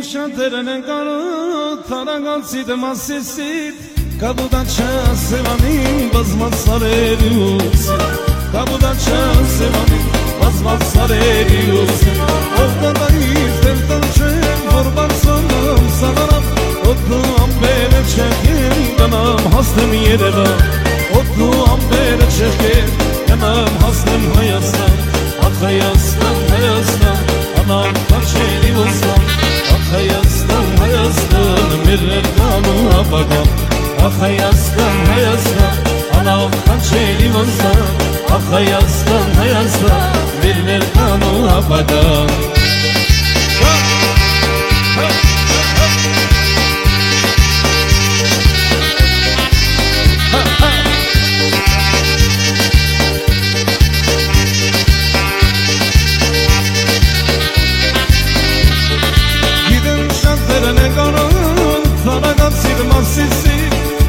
շատերն են կարոտ Թարագանցիտ մասիսիտ Կաբուդաչա սևանին բազմած սարերի ուսին Կաբուդաչա սևանին բազմած սարերի ուսին Ովտատայից դել տլչեմ որ բարձանամ սաղարամ Ոտնու ամբերը չեղեն գնամ հասնեմ երևա Ոտնու ամբերը չեղեն գնամ հասնեմ Հայաստան Ախ Հայաստան, Հայաստան, անամ կաչելի ոստան Ախ Հայաստան, Հայաստան, մեր ներկան ու ապագան Ախ Հայաստան, Հայաստան, անամ կաչելի ոստան Ախ Հայաստան, Հայաստան, մեր ներկան ու ապագան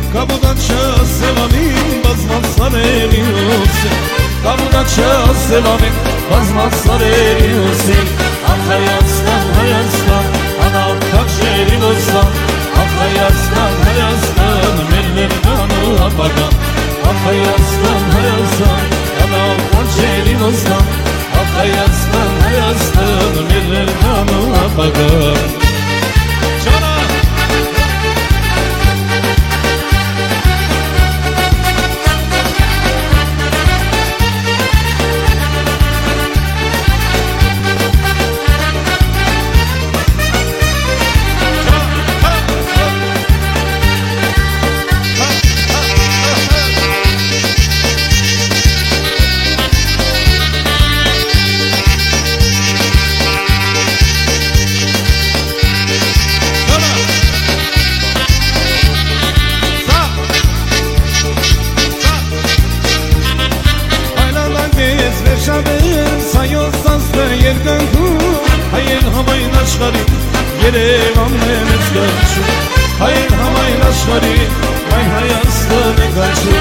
Կաբուդաչա սևանին բազմած սարերի ուսին Կաբուդաչա սևանին բազմած սարերի ուսին Ախ Հայաստան, Հայաստան, անամ կաչելի ոստան Ախ Հայաստան, Հայաստան, մեր ներկան ու ապագան Ախ Հայաստան, Հայաստան, անամ կաչելի ոստան Ախ Հայաստան, Հայաստան, մեր ներկան ու ապագան Հայեր համայն աշխարի Երևանն է մեծ գաչու Հայեր համայն աշխարի Այն Հայաստան է գաչու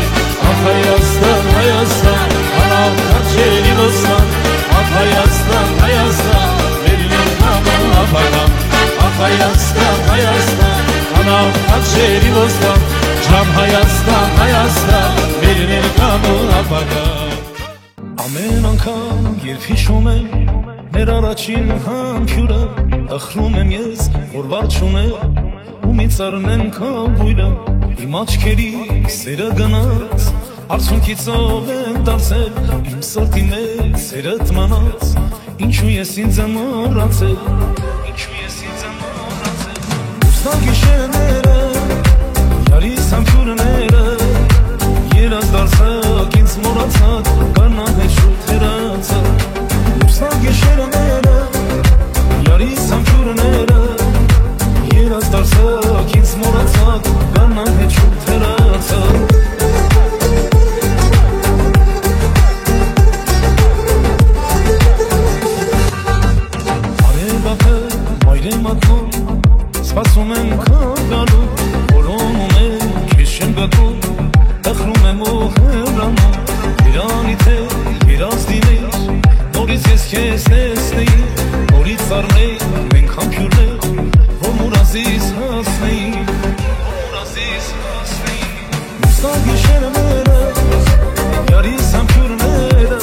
Ախ Հայաստան, Հայաստան, անամ կաչելի ոստան Ախ Հայաստան, Հայաստան, մեր ներկան ու ապագան Ախ Հայաստան, Հայաստան, անամ կաչելի ոստան Ջան Հայաստան, Հայաստան, մեր ներկան ու ապագան Ամեն անգամ երբ հիշում եմ Մեր առաջին համբյուրը Ախրում եմ ես, որ վար չունեմ Ու մի ծառնեմ կավույրը Իմ աչքերի սերը գնաց Արցունքից ով եմ դարձել Իմ սրտի մեջ սերդ մանած Ինչու ես ինձ եմ մոռացել Ուսան գիշերները Յարիս համբյուրները Երաս դարձակ ինձ մոռացած Կանան հետ շուտ հեռացած Ուսան գիշերները Յարիս համբյուրները Երաս դարձակ ինձ մոռացած Կանան հետ շուտ հեռացած Արևապը մայր եմ ատնում Սպասում եմ կանգալու Որոնում եմ քեզ չեմ գտնում Ախրում եմ ու հեռանում Իրանի թե երաս դիներ Նորից ես քեզ տեսնեի Նորից առնեի մենք համբյուրներ Որ մուրազիս հասնեի Ուսան գիշերները Յարիս համբյուրները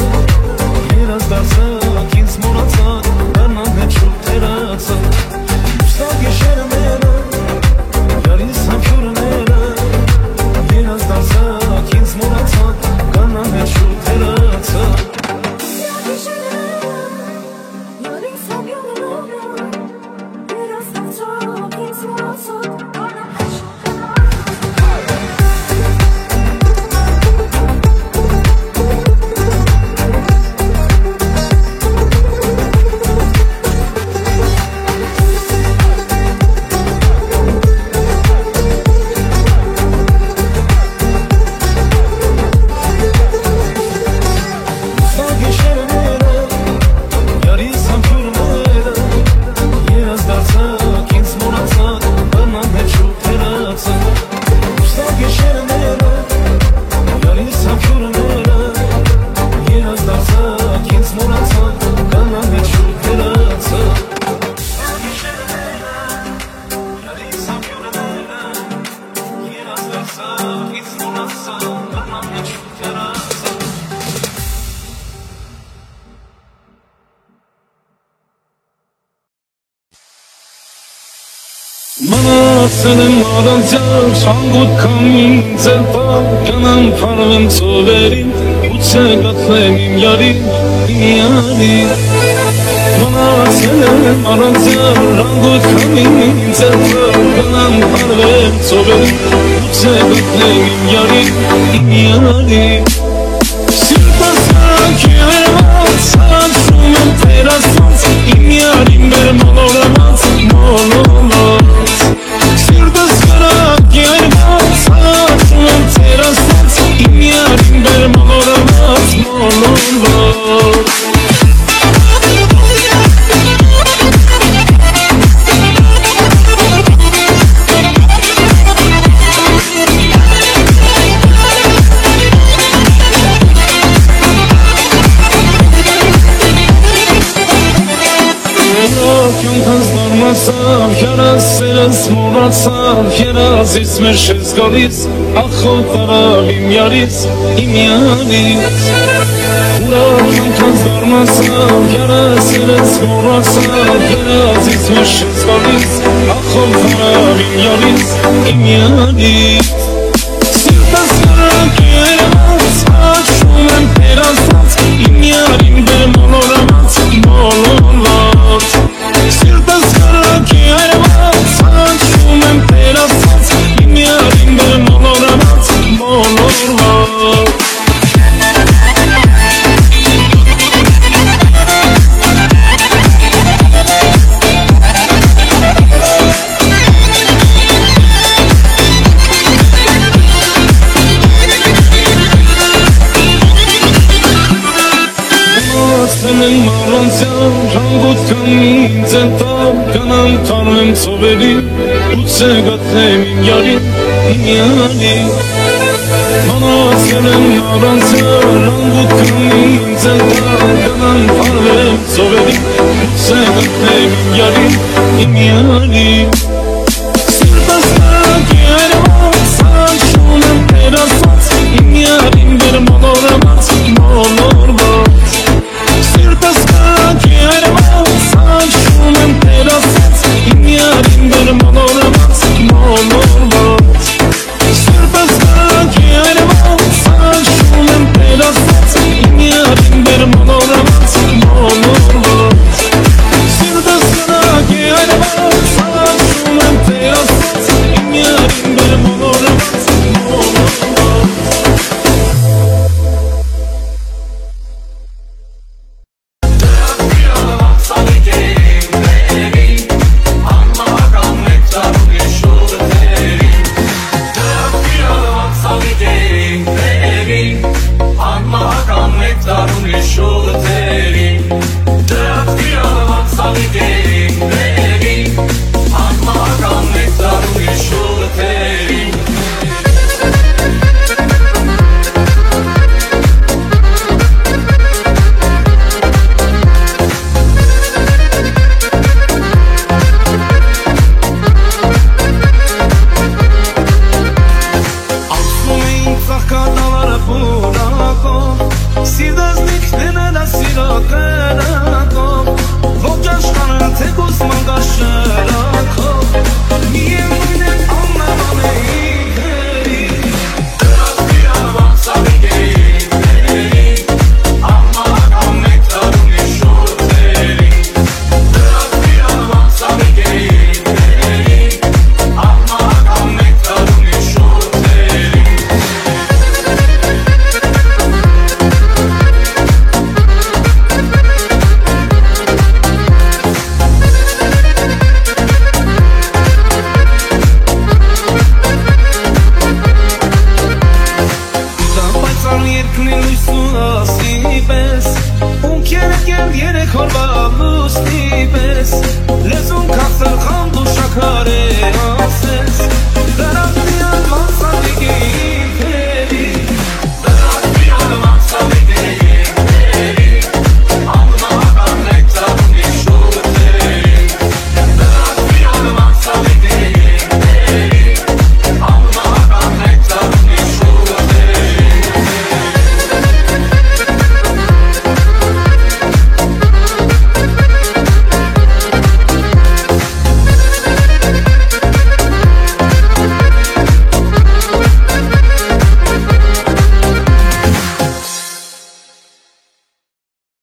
Երաս դարձակ ինձ մոռացած Կանան հետ շուտ հեռացած Ուսան գիշերները Մնացել եմ առանձյալ հանգուտ քամին ձերբավ Կանամ փարվեմ ծովերին Ուծե գտնեմ իմ յարին Մնացել եմ առանձյալ հանգուտ քամին ձերբավ Կանամ փարվեմ ծովերին Ուծե գտնեմ իմ յարին Սիրտս հաքի այրված Սարացում եմ տերասված Իմ յարին բեր մոլորված Սիրտս հաքի այրված Սարացում եմ տերասված Իմ յարին բեր մոլորված Հերասերս մորացավ, հերազից մեր շես գալիս Ախոտ արավ իմ յարից Ուրակ անգանց դարմասավ, հերասերս մորացավ Հերազից մեր շես գալիս Ախոտ արավ իմ յարից Սիրտս հրակ երված, աչում եմ տերասած Իմ յարին բեր մոլորված Սիրտս հրակ երված, աչում եմ տերասած Իմ յարին բեր մոլորված Հանգուտ քամին ձերբավ Կանամ փարվեմ ծովերին Ուծե գտնեմ իմ յարին Մնացել եմ առանձյալ Հանգուտ քամին ձերբավ Կանամ փարվեմ ծովերին Ուծե գտնեմ իմ յարին